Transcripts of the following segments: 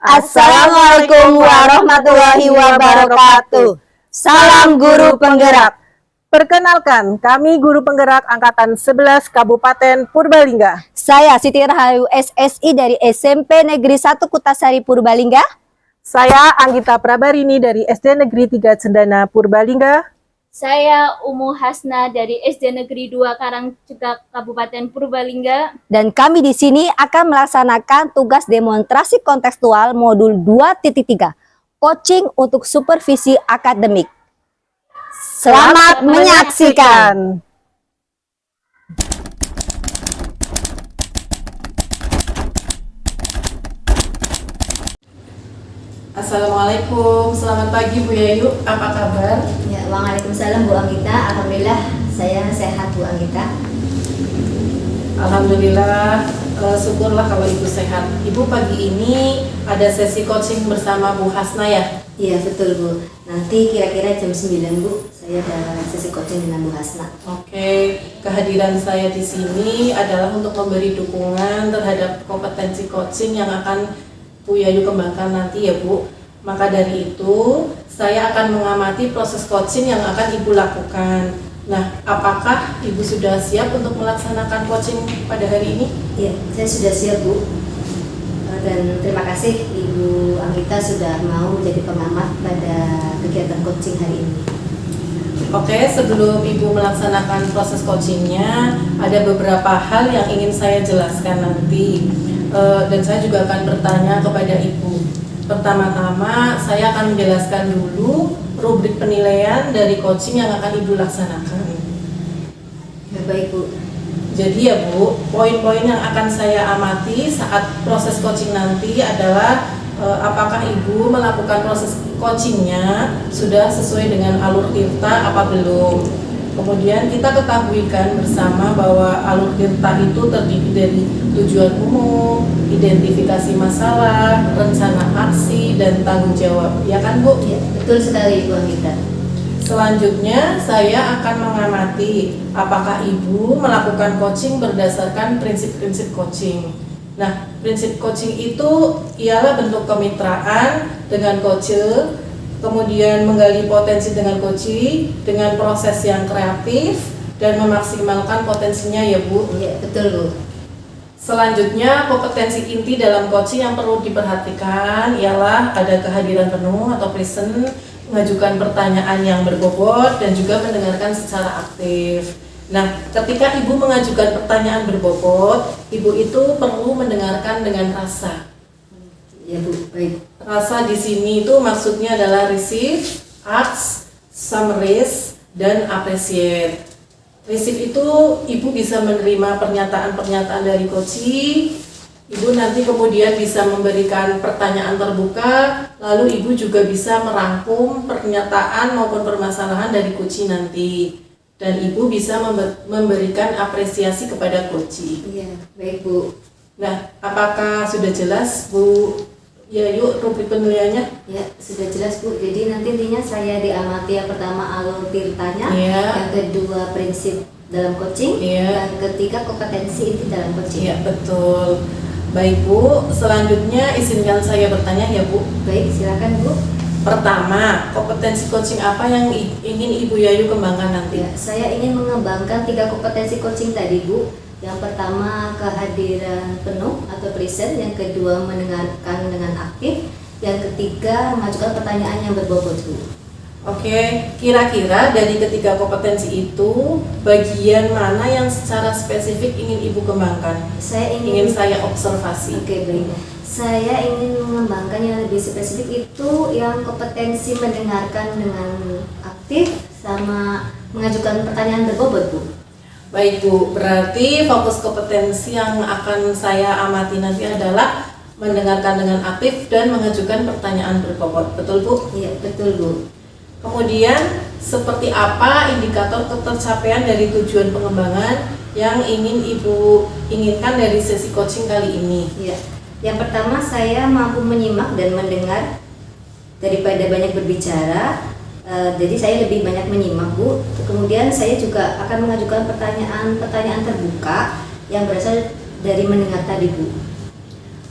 Assalamualaikum warahmatullahi wabarakatuh. Salam guru penggerak. Perkenalkan, kami guru penggerak angkatan 11 Kabupaten Purbalingga. Saya Siti Rahayu SSI dari SMP Negeri 1 Kutasari Purbalingga. Saya Anggita Prabarini dari SD Negeri 3 Cendana Purbalingga. Saya Umu Hasna dari SD Negeri 2 Karangcegak Kabupaten Purbalingga. Dan kami di sini akan melaksanakan tugas demonstrasi kontekstual modul 2.3, coaching untuk supervisi akademik. Selamat menyaksikan. Assalamualaikum, selamat pagi Bu Yayu, apa kabar? Ya, waalaikumsalam Bu Anggita. Alhamdulillah saya sehat Bu Anggita. Alhamdulillah, syukurlah kalau Ibu sehat. Ibu pagi ini ada sesi coaching bersama Bu Hasna ya? Iya betul Bu. Nanti kira-kira jam 9 Bu, saya ada sesi coaching dengan Bu Hasna. Oke, kehadiran saya di sini adalah untuk memberi dukungan terhadap kompetensi coaching yang akan Bu Yayu kembangkan nanti ya Bu. Maka dari itu, saya akan mengamati proses coaching yang akan Ibu lakukan. Nah, apakah Ibu sudah siap untuk melaksanakan coaching pada hari ini? Iya, saya sudah siap Bu. Dan terima kasih Ibu Anggita sudah mau menjadi pengamat pada kegiatan coaching hari ini. Oke, sebelum Ibu melaksanakan proses coachingnya, ada beberapa hal yang ingin saya jelaskan nanti. Dan saya juga akan bertanya kepada Ibu. Pertama-tama, saya akan menjelaskan dulu rubrik penilaian dari coaching yang akan Ibu laksanakan. Ya, baik Bu. Jadi ya Bu, poin-poin yang akan saya amati saat proses coaching nanti adalah apakah Ibu melakukan proses coachingnya sudah sesuai dengan alur tirta apa belum. Kemudian kita ketahuikan bersama bahwa alur tirta itu terdiri dari tujuan umum, identifikasi masalah, rencana aksi, dan tanggung jawab. Ya kan Bu? Ya, betul sekali Ibu Anggita. Selanjutnya saya akan mengamati apakah Ibu melakukan coaching berdasarkan prinsip-prinsip coaching. Nah, prinsip coaching itu ialah bentuk kemitraan dengan coach, kemudian menggali potensi dengan coaching, dengan proses yang kreatif dan memaksimalkan potensinya ya Bu. Iya, betul Bu. Selanjutnya, kompetensi inti dalam coaching yang perlu diperhatikan ialah ada kehadiran penuh atau present, mengajukan pertanyaan yang berbobot, dan juga mendengarkan secara aktif. Nah, ketika Ibu mengajukan pertanyaan berbobot, Ibu itu perlu mendengarkan dengan rasa. Ya Bu, baik. Rasa di sini itu maksudnya adalah receive, ask, summarize, dan appreciate. Receive itu Ibu bisa menerima pernyataan-pernyataan dari coaching. Ibu nanti kemudian bisa memberikan pertanyaan terbuka, lalu Ibu juga bisa merangkum pernyataan maupun permasalahan dari coaching nanti. Dan Ibu bisa memberikan apresiasi kepada coaching. Iya, baik Bu. Nah, apakah sudah jelas Bu? Ya yuk, rubrik penilaiannya. Ya, sudah jelas Bu. Jadi nanti intinya saya diamati yang pertama alur tirtanya, Iya. yang kedua prinsip dalam coaching, Iya. yang ketiga kompetensi inti dalam coaching. Iya, betul. Baik Bu, selanjutnya izinkan saya bertanya ya Bu. Baik, silakan Bu. Pertama, kompetensi coaching apa yang ingin Ibu Yayu kembangkan nanti? Ya, saya ingin mengembangkan 3 kompetensi coaching tadi Bu. Yang pertama kehadiran penuh atau present, yang kedua mendengarkan dengan aktif, yang ketiga mengajukan pertanyaan yang berbobot Bu. Oke, kira-kira dari ketiga kompetensi itu bagian mana yang secara spesifik ingin Ibu kembangkan? Saya Ingin saya observasi. Oke, baik. Saya ingin mengembangkan yang lebih spesifik itu yang kompetensi mendengarkan dengan aktif sama mengajukan pertanyaan berbobot Bu. Baik Bu, berarti fokus kompetensi yang akan saya amati nanti adalah mendengarkan dengan aktif dan mengajukan pertanyaan berbobot. Betul Bu? Iya, betul Bu. Kemudian, seperti apa indikator ketercapaian dari tujuan pengembangan yang ingin Ibu inginkan dari sesi coaching kali ini? Iya. Yang pertama, saya mampu menyimak dan mendengar daripada banyak berbicara. Jadi saya lebih banyak menyimak Bu. Kemudian saya juga akan mengajukan pertanyaan terbuka yang berasal dari mendengar tadi Bu.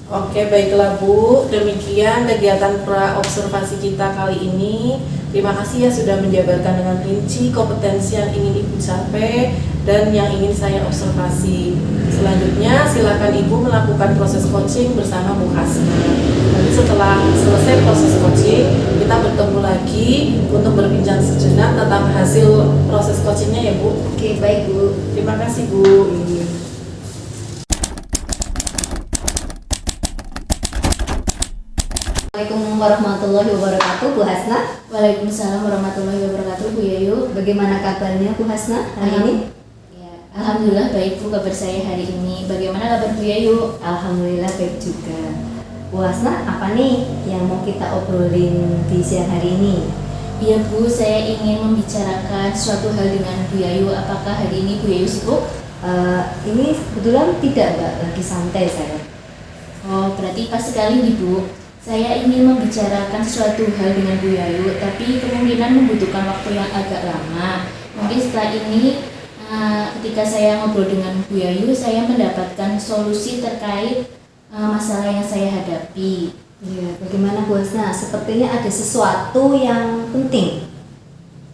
Oke, baiklah Bu. Demikian kegiatan pra-observasi kita kali ini. Terima kasih ya sudah menjabarkan dengan rinci kompetensi yang ingin Ibu capai dan yang ingin saya observasi. Selanjutnya, silakan Ibu melakukan proses coaching bersama Bu Hasna. Nanti setelah selesai proses coaching, kita bertemu lagi untuk berbincang sejenak tentang hasil proses coachingnya ya Bu. Oke, baik Bu. Terima kasih Bu. Assalamualaikum warahmatullahi wabarakatuh, Bu Hasna. Waalaikumsalam warahmatullahi wabarakatuh, Bu Yayu. Bagaimana kabarnya Bu Hasna hari ini? Ya, alhamdulillah baik Bu kabar saya hari ini. Bagaimana kabar Bu Yayu? Alhamdulillah baik juga. Bu Hasna, apa nih yang mau kita obrolin di siang hari ini? Iya Bu, saya ingin membicarakan suatu hal dengan Bu Yayu. Apakah hari ini Bu Yayu sibuk? Ini kebetulan tidak, Mbak, lagi santai saya. Oh, berarti pas sekali nih Bu. Saya ingin membicarakan suatu hal dengan Bu Yayu, tapi kemungkinan membutuhkan waktu yang agak lama. Mungkin setelah ini, ketika saya ngobrol dengan Bu Yayu, saya mendapatkan solusi terkait masalah yang saya hadapi. Iya, bagaimana Bu Hasna? Sepertinya ada sesuatu yang penting.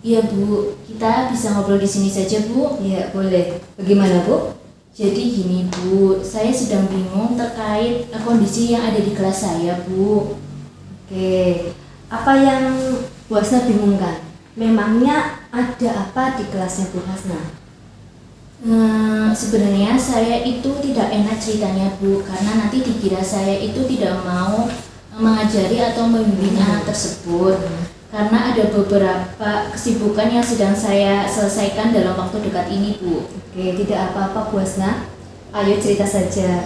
Iya Bu, kita bisa ngobrol di sini saja Bu. Iya, boleh. Bagaimana Bu? Jadi gini Bu, saya sedang bingung terkait kondisi yang ada di kelas saya Bu. Oke, apa yang Bu Hasna bingungkan? Memangnya ada apa di kelasnya Bu Hasna? Sebenarnya saya itu tidak enak ceritanya Bu, karena nanti dikira saya itu tidak mau mengajari atau membimbing anak tersebut. Karena ada beberapa kesibukan yang sedang saya selesaikan dalam waktu dekat ini Bu. Oke, tidak apa-apa Bu Hasna. Ayo cerita saja.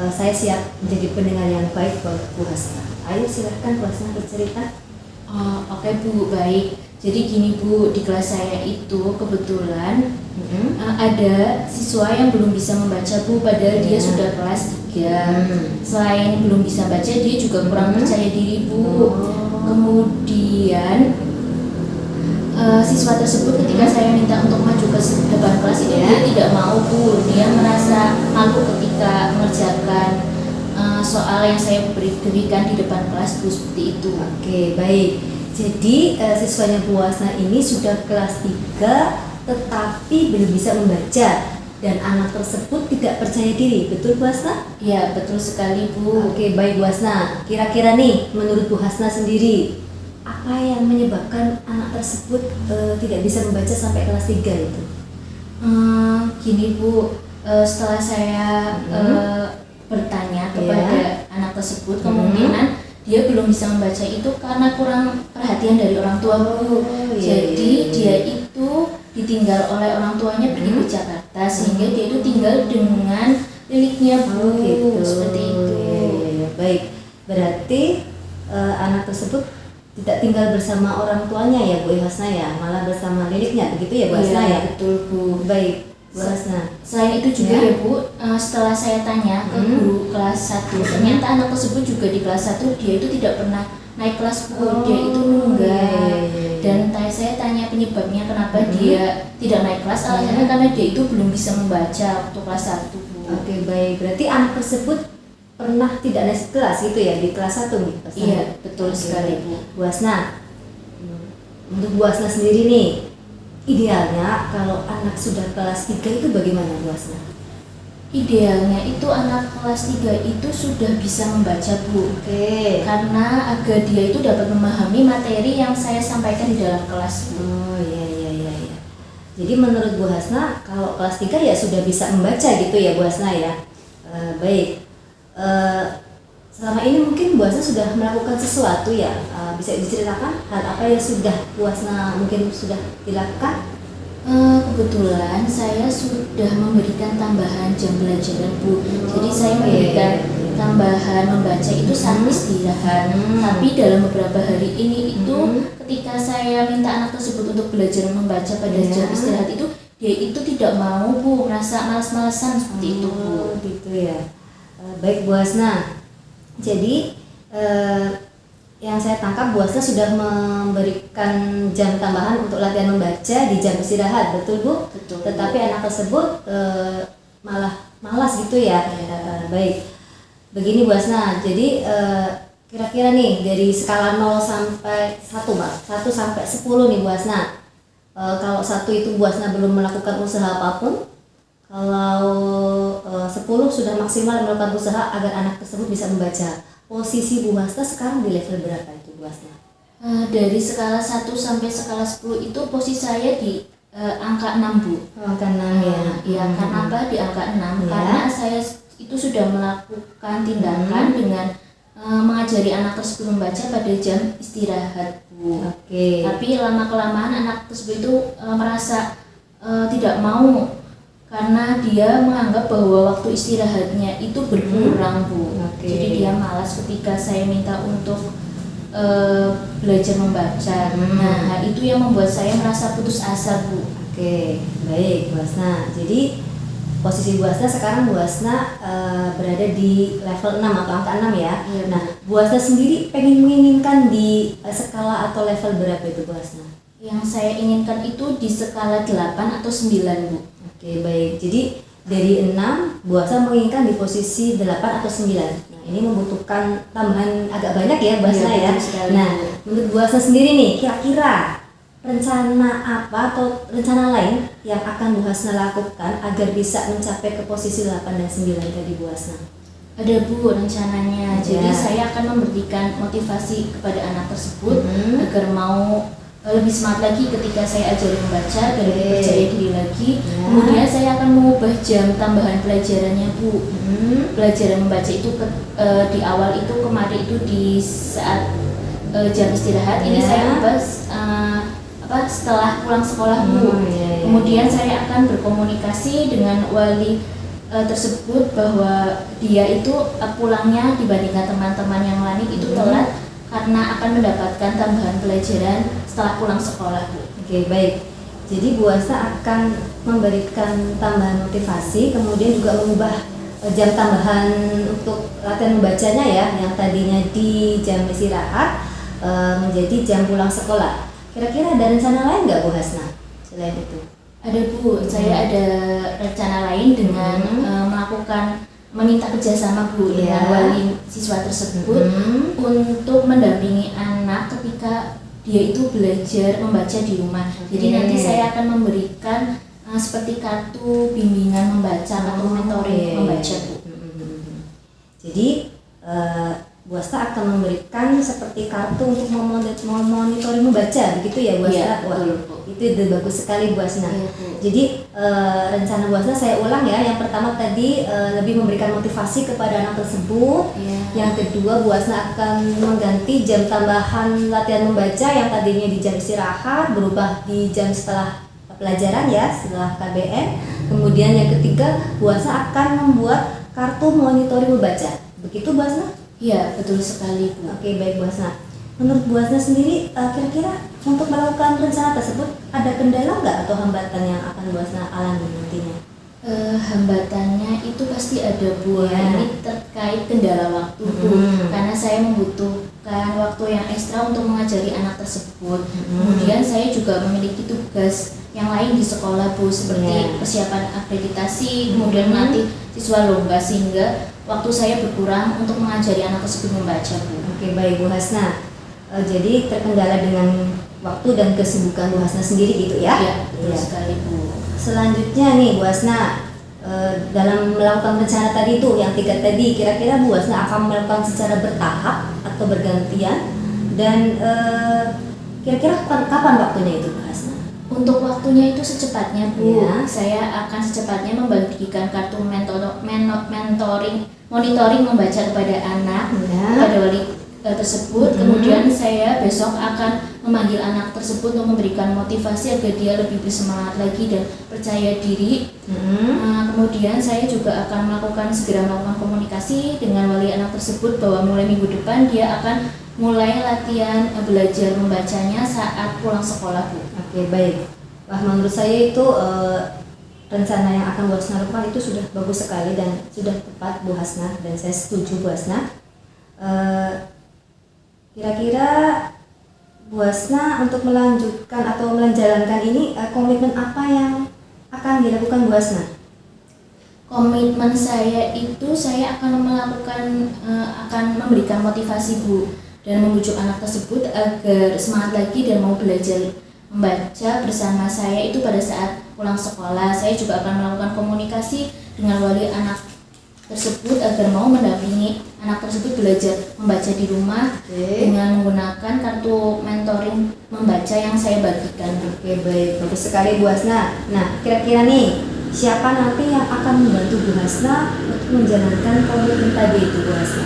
Saya siap menjadi pendengar yang baik buat Bu Hasna. Ayo silahkan Bu Hasna bercerita. Oh, oke Bu, baik. Jadi gini Bu, di kelas saya itu kebetulan ada siswa yang belum bisa membaca Bu, padahal dia sudah kelas 3. Selain belum bisa baca, dia juga kurang percaya diri Bu. Kemudian siswa tersebut ketika saya minta untuk maju ke depan kelas itu dia tidak mau Bu. Dia merasa malu ketika mengerjakan soal yang saya berikan di depan kelas Bu, seperti itu. Oke, baik. Jadi siswanya Bu Hasna ini sudah kelas 3 tetapi belum bisa membaca dan anak tersebut tidak percaya diri. Betul Bu Hasna? Ya, betul sekali Bu. Oke, baik Bu Hasna. Kira-kira nih menurut Bu Hasna sendiri apa yang menyebabkan anak tersebut tidak bisa membaca sampai kelas 3 itu? Gini Bu, setelah saya bertanya kepada anak tersebut, kemungkinan dia belum bisa membaca itu karena kurang perhatian dari orang tua Bu. Jadi dia itu ditinggal oleh orang tuanya pergi ke Jakarta, sehingga dia itu tinggal dengan liliknya Bu. Gitu. Seperti itu. Iya. Baik, berarti anak tersebut tidak tinggal bersama orang tuanya ya Bu Hasna ya, malah bersama liliknya, begitu ya Bu Hasna ya? Betul Bu. Baik Bu Hasna. Selain itu juga ya Bu, setelah saya tanya ke guru kelas 1, ternyata anak tersebut juga di kelas 1 dia itu tidak pernah naik kelas Bu. Dia itu nunggak. Dan saya tanya penyebabnya kenapa dia tidak naik kelas, alasannya karena dia itu belum bisa membaca waktu kelas 1 Bu. Oke, baik. Berarti anak tersebut pernah tidak naik kelas gitu ya di kelas 1 nih? Iya, betul sekali Bu. Bu Hasna, untuk Bu Hasna sendiri nih, idealnya kalau anak sudah kelas 3 itu bagaimana Bu Hasna? Idealnya itu anak kelas 3 itu sudah bisa membaca Bu. Oke. Karena agar dia itu dapat memahami materi yang saya sampaikan di dalam kelas Bu. Oh iya. Jadi menurut Bu Hasna kalau kelas 3 ya sudah bisa membaca gitu ya Bu Hasna ya. Baik. Selama ini mungkin Bu Hasna sudah melakukan sesuatu ya. Bisa diceritakan hal apa yang sudah Bu Hasna mungkin sudah dilakukan? Kebetulan saya sudah memberikan tambahan jam pelajaran Bu. Jadi saya memberikan tambahan membaca itu saat istirahat. Tapi dalam beberapa hari ini itu ketika saya minta anak tersebut untuk belajar membaca pada jam istirahat itu, dia itu tidak mau Bu, merasa malas-malasan seperti itu Bu. Gitu ya. Baik Bu Hasna. Jadi yang saya tangkap Bu Hasna sudah memberikan jam tambahan untuk latihan membaca di jam istirahat, betul Bu? Betul. Tetapi anak tersebut malah malas gitu ya. Baik. Begini Bu Hasna, jadi kira-kira nih dari skala 0 sampai 1 Mbak, 1 sampai 10 nih Bu Hasna. Kalau 1 itu Bu Hasna belum melakukan usaha apapun, kalau 10 sudah maksimal melakukan usaha agar anak tersebut bisa membaca. Posisi Bu Hasna sekarang di level berapa itu Bu Hasna? Dari skala 1 sampai skala 10 itu posisi saya di angka 6 Bu. Angka 6 ya. Iya, karena apa di angka 6? Ya. Karena saya itu sudah melakukan tindakan dengan mengajari anak tersebut membaca pada jam istirahat Bu. Oke. Tapi lama-kelamaan anak tersebut itu merasa tidak mau karena dia menganggap bahwa waktu istirahatnya itu berkurang Bu. Oke. Jadi dia malas ketika saya minta untuk belajar membaca. Nah, itu yang membuat saya merasa putus asa Bu. Oke, baik Bu Hasna. Jadi posisi Bu Hasna sekarang Bu Hasna berada di level 6 atau angka 6 ya. Iya. Nah, Bu Hasna sendiri pengen menginginkan di skala atau level berapa itu Bu Hasna? Yang saya inginkan itu di skala 8 atau 9 Bu. Oke, baik. Jadi dari 6 Bu Hasna menginginkan di posisi 8 atau 9. Nah, ini membutuhkan tambahan agak banyak ya Bu Hasna Iya, ya. betul sekali. Nah, menurut Bu Hasna sendiri nih, kira-kira rencana apa atau rencana lain yang akan Bu Hasna lakukan agar bisa mencapai ke posisi 8 dan 9 tadi Bu Hasna? Ada Bu rencananya. Jadi Ya. saya akan memberikan motivasi kepada anak tersebut agar mau lebih semangat lagi ketika saya ajari membaca dan lebih Oke. percaya diri lagi. Ya. Kemudian saya akan mengubah jam tambahan pelajarannya Bu. Pelajaran membaca itu di awal itu kemarin itu di saat jam istirahat ini Ya. saya ubah setelah pulang sekolah Bu. Iya. Kemudian saya akan berkomunikasi dengan wali tersebut bahwa dia itu pulangnya dibandingkan teman-teman yang lain itu telat karena akan mendapatkan tambahan pelajaran setelah pulang sekolah Bu. Oke, baik. Jadi Bu Hasna akan memberikan tambahan motivasi, kemudian juga mengubah jam tambahan untuk latihan membacanya ya, yang tadinya di jam istirahat menjadi jam pulang sekolah. Kira-kira ada rencana lain nggak Bu Hasna selain itu? Ada Bu, saya ada rencana lain dengan meminta kerjasama Bu dengan Iya. wali siswa tersebut untuk mendampingi anak ketika dia itu belajar membaca di rumah. Jadi Oke. nanti saya akan memberikan seperti kartu bimbingan membaca atau mentoring iya. membaca Bu. Jadi Bu Hasna akan memberikan seperti kartu untuk memonitoring membaca, begitu ya Bu Hasna? Iya, Wah, betul, Bu. itu ide bagus sekali Bu Hasna. Iya, Bu. Jadi rencana Bu Hasna saya ulang ya. Yang pertama tadi lebih memberikan motivasi kepada anak tersebut. Iya. Yang kedua Bu Hasna akan mengganti jam tambahan latihan membaca yang tadinya di jam istirahat berubah di jam setelah pelajaran ya, setelah KBM. Kemudian yang ketiga Bu Hasna akan membuat kartu monitoring membaca. Begitu Bu Hasna? Iya, betul sekali Bu. Oke, baik Bu Hasna. Menurut Bu Hasna sendiri, kira-kira untuk melakukan rencana tersebut ada kendala nggak atau hambatan yang akan Bu Hasna alami nantinya? Hambatannya itu pasti ada Bu. Iya. Ini terkait kendala waktu Bu. Karena saya membutuhkan waktu yang ekstra untuk mengajari anak tersebut. Kemudian saya juga memiliki tugas yang lain di sekolah Bu, seperti Iya. persiapan akreditasi, kemudian melatih siswa lomba, sehingga waktu saya berkurang untuk mengajari anak tersebut membaca Bu. Oke, baik Bu Hasna. Jadi terkendala dengan waktu dan kesibukan Bu Hasna sendiri gitu ya? Iya, betul Iya. sekali Bu. Selanjutnya nih Bu Hasna, dalam melakukan rencana tadi itu yang 3 tadi, kira-kira Bu Hasna akan melakukan secara bertahap atau bergantian, dan kira-kira kapan waktunya itu Bu Hasna? Untuk waktunya itu secepatnya Bu. Iya. Saya akan secepatnya membagikan kartu monitoring membaca kepada anak, Iya. kepada wali tersebut. Kemudian saya besok akan memanggil anak tersebut untuk memberikan motivasi agar dia lebih bersemangat lagi dan percaya diri. Kemudian saya juga akan segera melakukan komunikasi dengan wali anak tersebut bahwa mulai minggu depan dia akan mulai latihan belajar membacanya saat pulang sekolah Bu. Oke, baik. Wah, menurut saya itu rencana yang akan Bu Hasna lakukan itu sudah bagus sekali dan sudah tepat Bu Hasna, dan saya setuju Bu Hasna. Kira-kira Bu Hasna untuk melanjutkan atau menjalankan ini, komitmen apa yang akan dilakukan Bu Hasna? Komitmen saya itu saya akan akan memberikan motivasi Bu dan membujuk anak tersebut agar semangat lagi dan mau belajar membaca bersama saya itu pada saat pulang sekolah. Saya juga akan melakukan komunikasi dengan wali anak tersebut agar mau mendampingi anak tersebut belajar membaca di rumah dengan menggunakan kartu mentoring membaca yang saya bagikan. Oke, baik, bagus sekali Bu Hasna. Nah, kira-kira nih siapa nanti yang akan membantu Bu Hasna untuk menjalankan komitmen tadi itu Bu Hasna?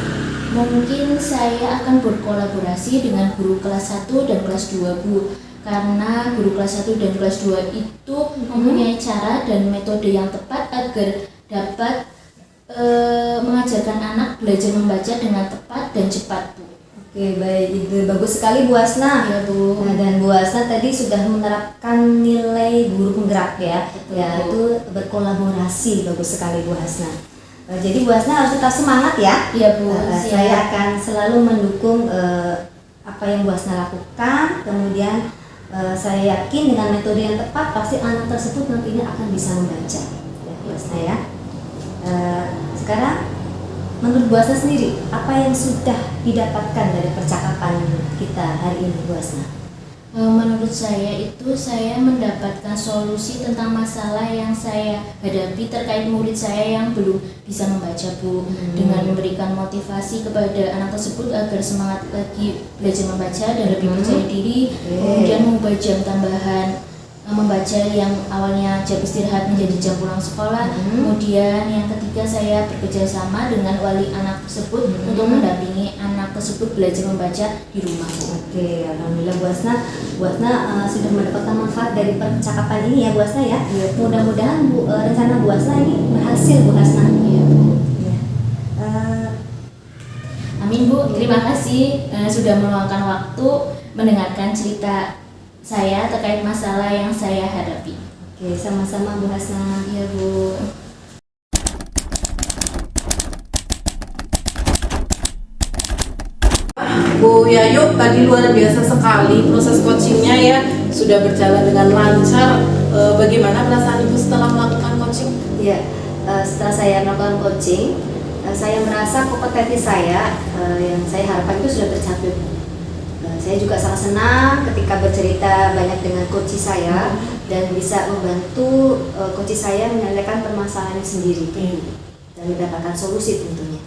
Mungkin saya akan berkolaborasi dengan guru kelas 1 dan kelas 2 Bu, karena guru kelas 1 dan kelas 2 itu mempunyai cara dan metode yang tepat agar dapat mengajarkan anak belajar membaca dengan tepat dan cepat Bu. Oke, baik, itu bagus sekali Bu Hasna. Ya Bu. Nah, dan Bu Hasna tadi sudah menerapkan nilai guru penggerak ya, Betul, yaitu berkolaborasi. Bagus sekali Bu Hasna. Jadi Bu Hasna harus tetap semangat ya. Iya Bu. Saya akan selalu mendukung apa yang Bu Hasna lakukan. Kemudian saya yakin dengan metode yang tepat pasti anak tersebut nantinya akan bisa membaca. Ya, Bu Hasna ya. Sekarang menurut Bu Hasna sendiri, apa yang sudah didapatkan dari percakapan kita hari ini Bu Hasna? Menurut saya itu saya mendapatkan solusi tentang masalah yang saya hadapi terkait murid saya yang belum bisa membaca Bu, dengan memberikan motivasi kepada anak tersebut agar semangat lagi belajar membaca dan lebih percaya diri, kemudian mengubah jam tambahan membaca yang awalnya jam istirahat menjadi jam pulang sekolah. Kemudian yang ketiga, saya bekerja sama dengan wali anak tersebut untuk mendampingi anak tersebut belajar membaca di rumah Bu. Oke, alhamdulillah Bu Hasna sudah mendapatkan manfaat dari percakapan ini ya Bu Hasna ya. Mudah-mudahan rencana Bu Hasna ini berhasil Bu Hasna. Iya Bu. Ya. Amin Bu, terima kasih sudah meluangkan waktu mendengarkan cerita saya terkait masalah yang saya hadapi. Oke, sama-sama Bu Hasna. Iya Bu. Bu Yayu, tadi luar biasa sekali proses coachingnya ya, sudah berjalan dengan lancar. Bagaimana perasaan Ibu setelah melakukan coaching? Ya, setelah saya melakukan coaching, saya merasa kompetensi saya yang saya harapkan itu sudah tercapai. Saya juga sangat senang ketika bercerita banyak dengan coach saya dan bisa membantu coach saya menyelesaikan permasalahannya sendiri dan mendapatkan solusi tentunya.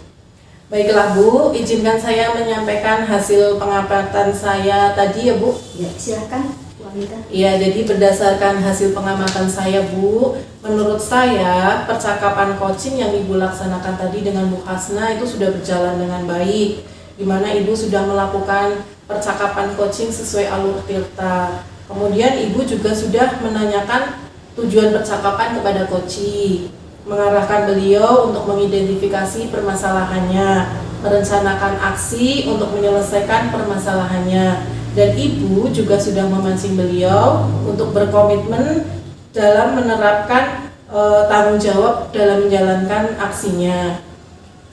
Baiklah Bu, izinkan saya menyampaikan hasil pengamatan saya tadi ya Bu. Ya, silakan Bu Anita. Iya, jadi berdasarkan hasil pengamatan saya Bu, menurut saya percakapan coaching yang Ibu laksanakan tadi dengan Bu Hasna itu sudah berjalan dengan baik, di mana Ibu sudah melakukan percakapan coaching sesuai alur Tirta. Kemudian Ibu juga sudah menanyakan tujuan percakapan kepada coach, mengarahkan beliau untuk mengidentifikasi permasalahannya, merencanakan aksi untuk menyelesaikan permasalahannya, dan Ibu juga sudah memancing beliau untuk berkomitmen dalam menerapkan tanggung jawab dalam menjalankan aksinya.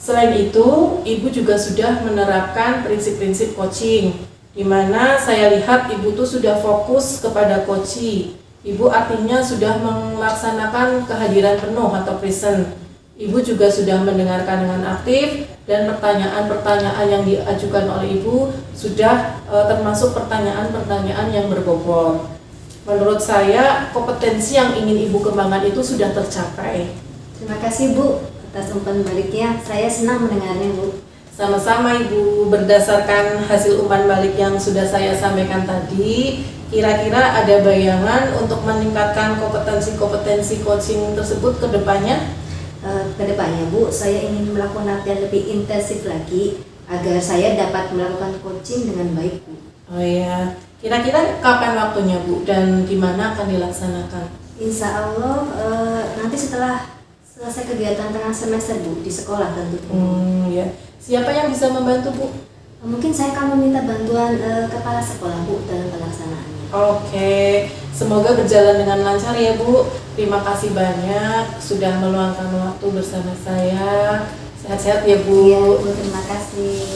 Selain itu, Ibu juga sudah menerapkan prinsip-prinsip coaching, di mana saya lihat Ibu tuh sudah fokus kepada coaching. Ibu artinya sudah melaksanakan kehadiran penuh atau present. Ibu juga sudah mendengarkan dengan aktif, dan pertanyaan-pertanyaan yang diajukan oleh Ibu sudah termasuk pertanyaan-pertanyaan yang berbobot. Menurut saya, kompetensi yang ingin Ibu kembangkan itu sudah tercapai. Terima kasih Bu atas umpan baliknya. Saya senang mendengarnya Bu. Sama-sama Ibu, berdasarkan hasil umpan balik yang sudah saya sampaikan tadi, kira-kira ada bayangan untuk meningkatkan kompetensi-kompetensi coaching tersebut ke depannya? Kedepannya Bu, saya ingin melakukan latihan lebih intensif lagi agar saya dapat melakukan coaching dengan baik Bu. Oh iya, kira-kira kapan waktunya Bu dan di mana akan dilaksanakan? Insya Allah nanti setelah selesai kegiatan tengah semester Bu di sekolah tentunya. Ya. Siapa yang bisa membantu Bu? Mungkin saya akan meminta bantuan kepala sekolah Bu dalam pelaksanaannya. Oke, semoga berjalan dengan lancar ya Bu. Terima kasih banyak sudah meluangkan waktu bersama saya. Sehat-sehat ya Bu. Iya Bu, terima kasih.